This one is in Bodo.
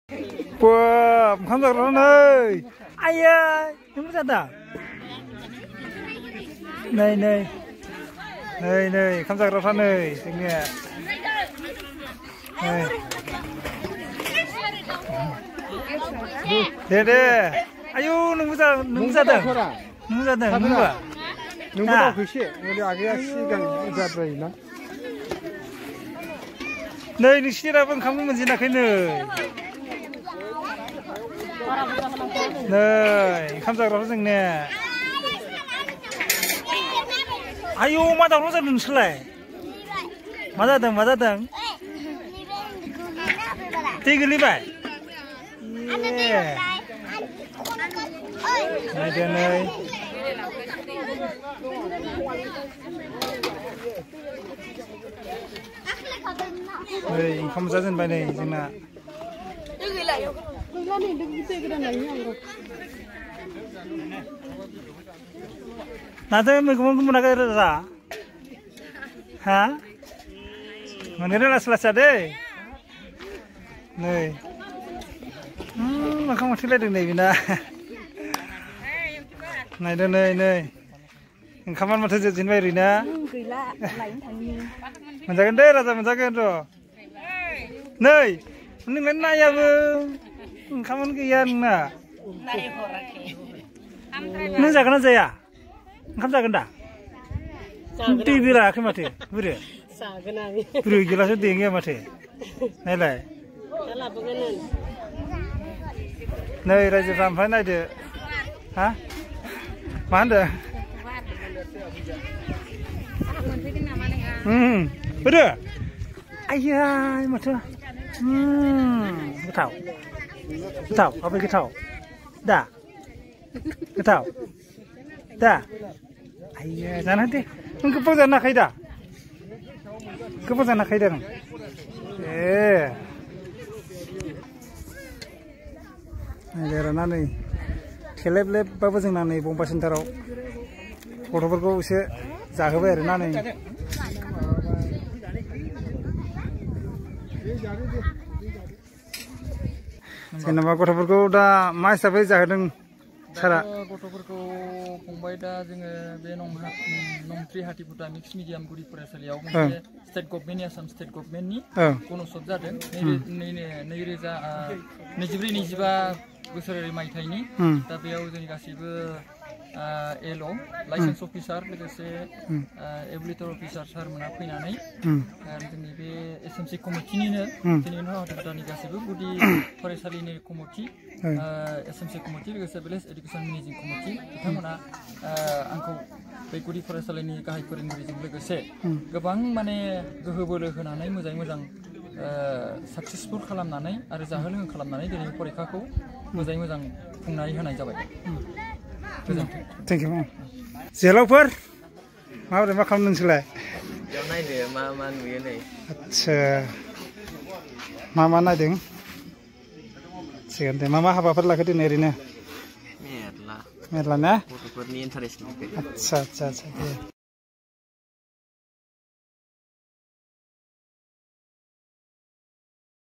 Wah, oncom jagrafra नै आयै नों जादों नै ओंखाम जाग्राफ्रा नै जोंनिया दे आयौ नोंबो जादों नोंबो दावखोसे आगैया सिगां जाद्रायोना नै नोंसिनि रावबो ओंखामखौ मोनजेनाखै नै ओंखाम जाग्राफ्रा जोंनिया आयौ मा दावराव जादों नोंसोरलाय मा जादों दै गोलैबाय नायदो नै ओंखाम जाजेनबाय नै जोंना नाथो मैगंखौ मोनाखै राजा हा मोनगोन लासै लासै दै नै ओंखाम ओंख्रिलायदों नै बेना नायदो नै ओंखामानो माथो जोबजेनबाय ओरैनो मोनजागोन दे राजा मोनजागोन र' नै नोंलाय नायाबो ओंखामानो गैया नोंना नों जागोन ना जाया ओंखाम जागोन दा दै बेरायाखै माथो बोरो बोरो गिलासो दै गैया माथो नायलाय नै रायजोफ्रा ओमफ्राय नायदो हा मा होनदों बोरो आयै माथो गोथाव माबे गोथाव दा आयै जानो दे नों गोबां जानो हाखायो दा गोबां जानो हाखायो दा नों नायदेरना नै थेलेबलेबबाबो जोंना नै बम्बाइ सेन्टाराव गथ'फोरखौ एसे जाहोबाय आरोना नै जेनेबा गथ'फोरखौ दा मा हिसाबै जाहोदों सारा गथ'फोरखौ फंबाय दा जोङो बे नंथ्रि हाथिफुटा मिक्स मिडियाम गुदि फरायसालियाव मोनसे स्टेट गभर्नमेन्टनि आसाम स्टेट गभर्नमेन्टनि गणसभ जादों 2024-25 बोसोरारि मायथाइनि दा बेयाव जों गासैबो एल' लाइसेन्स अफिसार लोगोसे एबिलिटर अफिसार सारमोना फैनानै जोंनि बे एसएमसि कमिटिनिनो जोंनि हाथिफुटानि गासैबो गुदि फरायसालिनि कमिटि एसएमसि कमिटि लोगोसे भिलेज एडुकेसन मेनेजिं कमिटि बिथांमोना आंखौ बे गुदि फरायसालिनि गाहाय फोरोंगिरिजों लोगोसे गोबां माने गोहो बोलो होनानै मोजां साक्सेसफुल खालामनानै आरो जाहो लोंहो खालामनानै दिनैनि फरिखाखौ मोजां खुंनानै होनाय जाबाय थेंक इउ जोहोलावफोर माबोरै मा खालामदों नोंसोरलाय नायदो मा नुयो नै आदसा मा नायदों सिगां दे मा हाबाफोर लाखो दिनै ओरैनो मेरला ना गथ'फोरनि इन्टारेस्टनि आदसा